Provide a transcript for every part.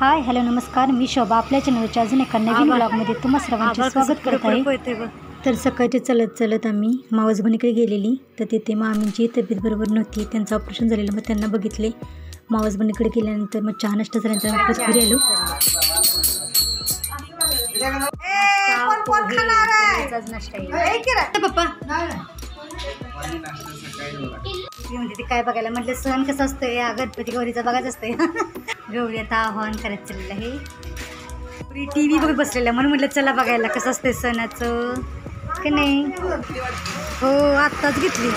Hi hello नमस्कार, मी शोभा आपल्या चॅनलच्या अजून एका नवीन ब्लॉगमध्ये तुम्हा सर्वांचे स्वागत करत आहे। तर सकाळचे चलत चलत आम्ही मावसबहिणीकडे गेलेली, तर तिथे मामींची तब्येत बरोबर नव्हती, त्यांचं ऑपरेशन झालेलं, मग त्यांना बघितले। मावसबहिणीकडे गेल्यानंतर मग चहा नाश्ता झाल्यानंतर आम्ही घरी आलो। म्हणजे ते काय बघायला म्हटलं, सण कसं असतं या गणपती गौरीचा बघायचं असतंय। गौरी आता आव्हान करायचं चाललेलं आहे, टी व्ही बघत बसलेलं, म्हणून म्हटलं चला बघायला कसं असतंय सणाचं की नाही। हो आत्ताच घेतली।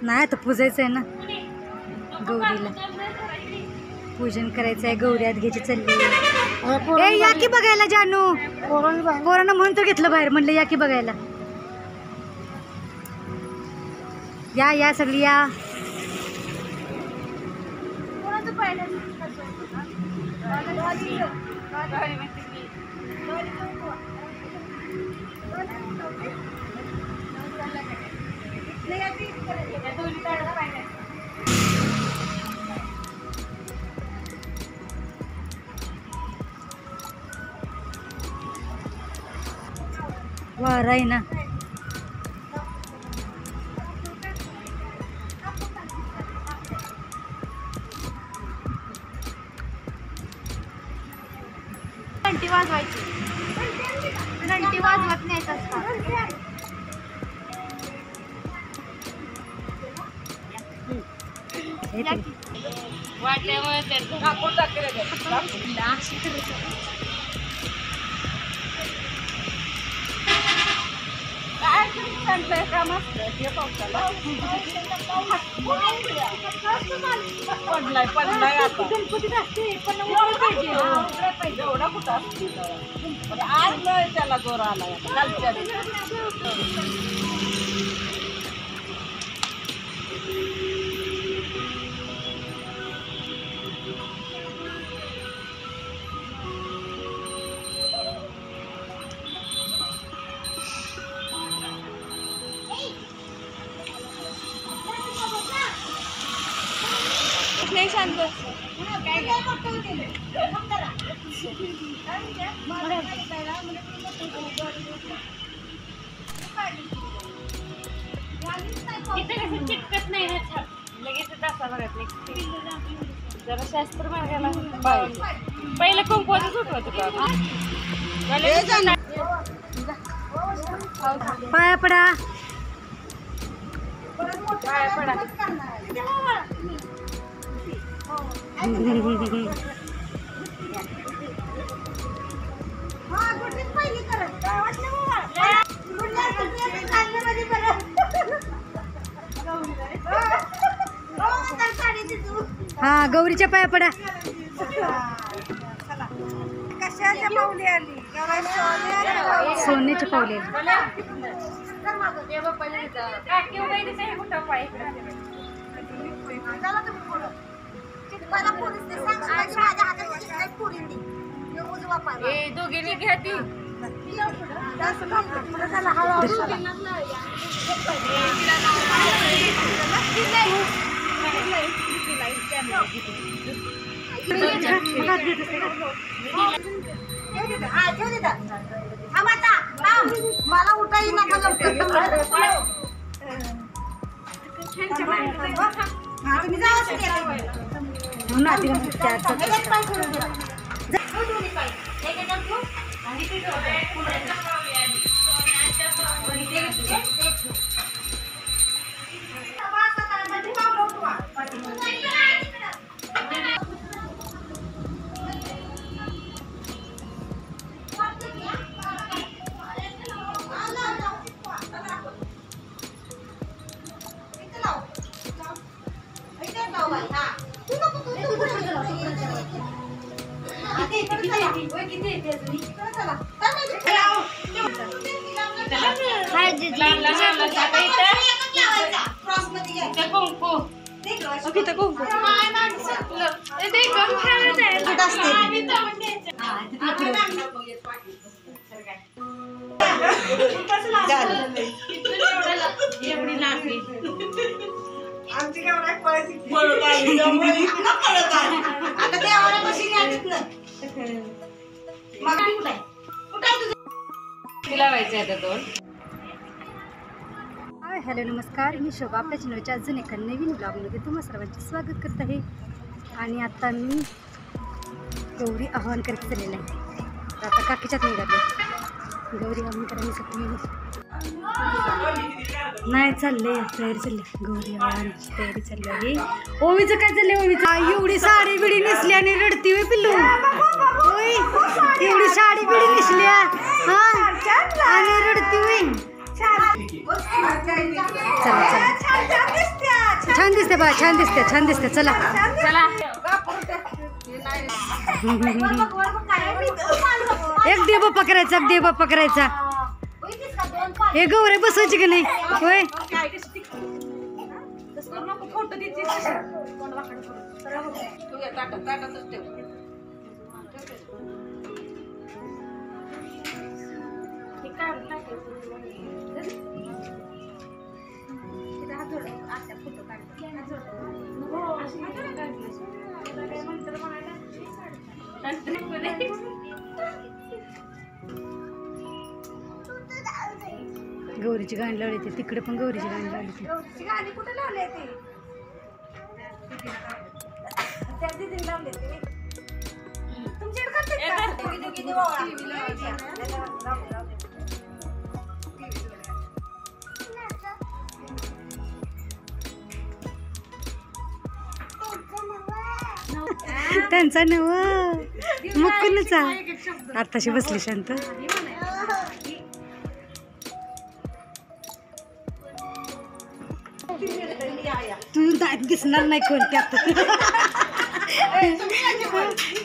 नाही आता पूजायचं आहे ना, गौरीला पूजन करायचं आहे, गौरी आत घ्यायची चालली। या की बघायला जानू, पोरांना म्हणून तर घेतलं बाहेर, म्हणलं या की बघायला, या या सगळी या। वारा आहे ना, घंटी वाजवायची, घंटी वाजवत नाही असतात। काम असतं ते पावसाला पडलाय आता गणपतीत असते, पण पाहिजे एवढा कुठं असते, आज त्याला जोर आला कालच्या शांत चिटकत नाही ना, छान लगेच तासा बघत नाही, जरा शास्त्र मार्गाला पहिलं कंपोजच उठवत होता। पाया पडा, पाया पडा। हा गौरीच्या पाया पडा। कशाच्या पावली आली, सोन्याच्या पावली आली। दोघींनी घ्या ती मला उठाई नका हॅलो नमस्कार, मी शोभा आपल्या चॅनलच्या अजून एका नवीन ब्लॉगमध्ये तुम्हा सर्वांचे स्वागत करत आहे. आणि आता मी गौरी आवाहन करत चाललेलं आहे. आता काकीच्यात निघाले गौरी आवाहन करण्यासाठी. नाही चालले तयारी चालली, गौरी आवाहनाची तयारी चालली आहे. ओवीचं काय चाललंय? ओवीचं एवढी साडी बिडी नेसली आणि रडती होय पिल्लू. होय एवढी साडी बिडी नेसल्या हा आणि रडती होय. चला छान दिसते बा, छान दिसते, छान दिसते. चला एक देव पकडायचा, एक देव पकडायचा. हे गौरे बसवायची की नाही? होय गौरीची गाणी लावली होती तिकडे, पण गौरीची गाणी लावली होती. त्यांचा नव मुकुलचा आताशी बसली शांत. तू दिसणार नाही कोणत्या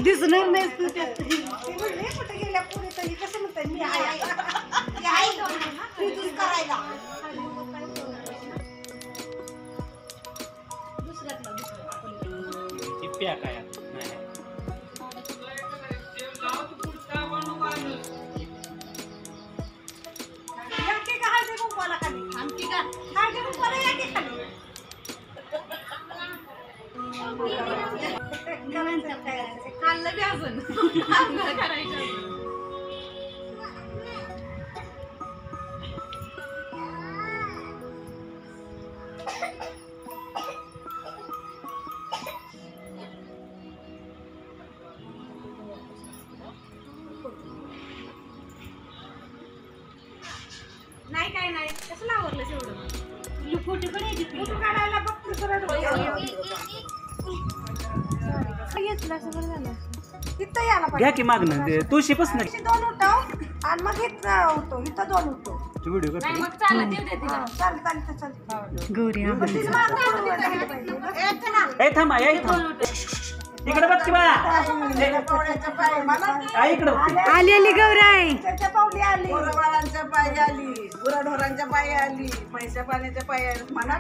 दिसणार नाही तू त्यात. नाही काय नाही कसं आवरलं एवढं. फोटो काढायला बघतो सरळ घ्या की मागणं तुळशी पासून दोन उठव आणि मग होतो इथं दोन उठतो. व्हिडिओ गौरी थांबा इकडे बघ की बा. इकडे आली आली गौराई. त्याच्या पावली आली, गुराबाळांच्या पायी आली, गुराढोरांच्या पायी आली, पैशा पाण्याच्या पायी आली. म्हणा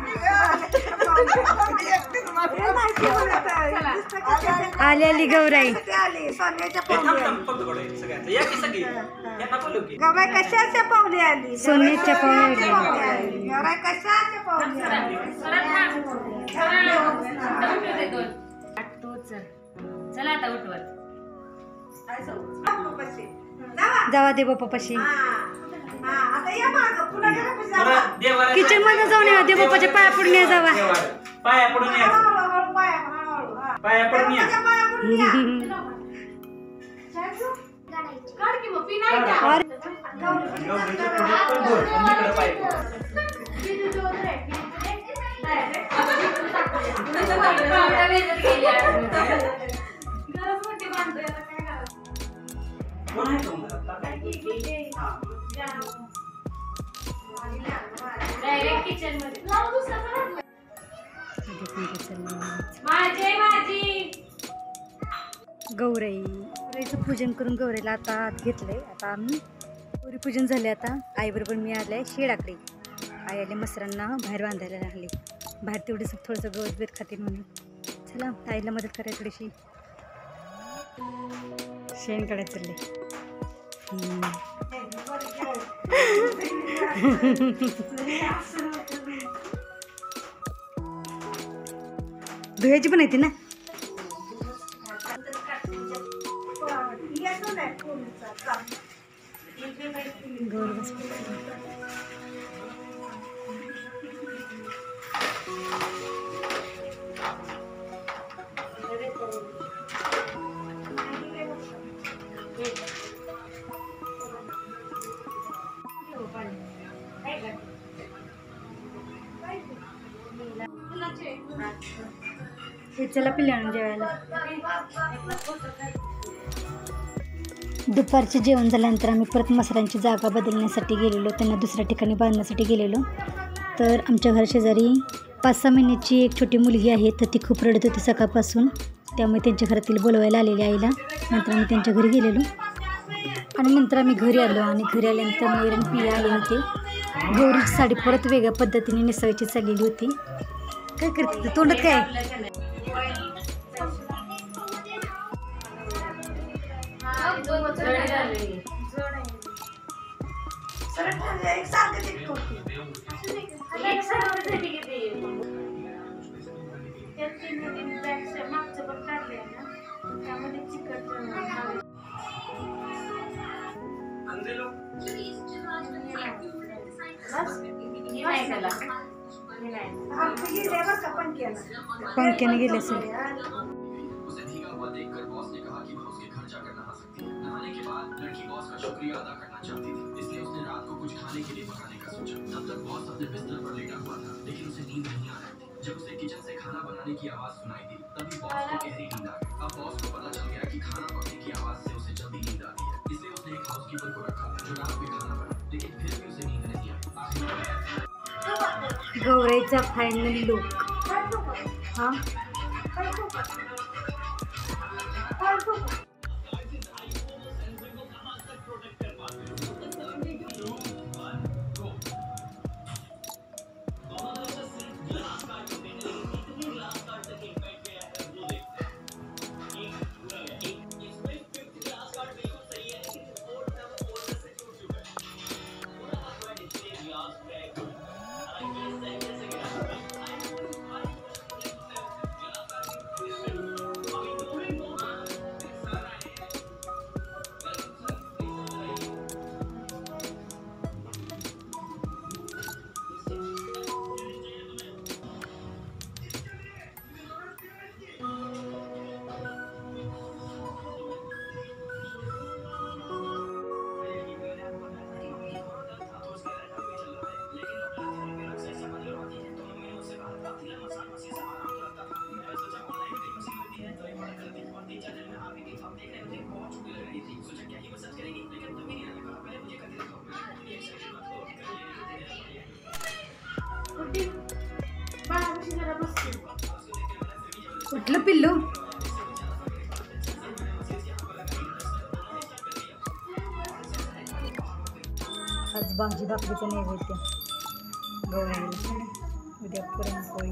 आली आली गौराई. आली सोन्याच्या पावली आली. गौराई कशाच्या पावली आली? सोन्याच्या पावली आली. गौराई कशाच्या पावली आली? चला आता उठवत जावा दे बाप्पाशी. आता या मागं पुन्हा किचन मध्ये जाऊन या, दे बाप्पाच्या पाया पडून या. जावा पाया पडून या, पाया पडून या. गौराईचं पूजन करून गौराईला आता आत घेतलंय. आता आम्ही गौरी पूजन झाले. आता आईबरोबर मी आले शेडाकडे. आई आले मसरांना बाहेर बांधायला लागले. बाहेर तेवढेच थोडंसं गवत बेत खाते म्हणून. चला आईला मदत करायला थोडीशी. शेण काढायला चालले. धुयाची पण येते ना. गौर बस. चला पिल्लांना जेवायला. दुपारचे जेवण झाल्यानंतर आम्ही परत मसरांची जागा बदलण्यासाठी गेलेलो, त्यांना दुसऱ्या ठिकाणी बांधण्यासाठी गेलेलो. तर आमच्या घराशेजारी 5-6 महिन्याची एक छोटी मुलगी आहे, तर ती खूप रडत होती सकाळपासून. त्यामुळे त्यांच्या घरातील बोलवायला आलेली आईला. नंतर आम्ही त्यांच्या घरी गेलेलो आणि नंतर आम्ही घरी आलो. आणि घरी आल्यानंतर मयूर आणि पिया आले होते. गौरीची साडी परत वेगळ्या पद्धतीने नेसवायची चाललेली होती. काय करते तोंडात काय? पंख्याने गेले असेल. शुक्रिया अदा करना चाहती थी, इसलिए उसने रात को कुछ खाने के लिए पकाने का सोचा. तब तक बॉस अपने बिस्तर पर लेटा हुआ था, लेकिन उसे नींद नहीं आ रही थी. जब उसे किचन से खाना बनाने की आवाज सुनाई दी, तभी बॉस को गहरी नींद आ गई. अब बॉस को पता चल गया कि खाना पकने की आवाज से उसे जल्दी नींद आती है, इसलिए उसने एक हाउसकीपर को रखा जो रात में खाना बनाए, लेकिन फिर भी उसे नींद नहीं आई. गौराईचा फायनल लुक. हा कुठलं पिल्लू? आज भाजी भाकरीचं नैवेद्य गौराईला. उद्या पुरणपोळी.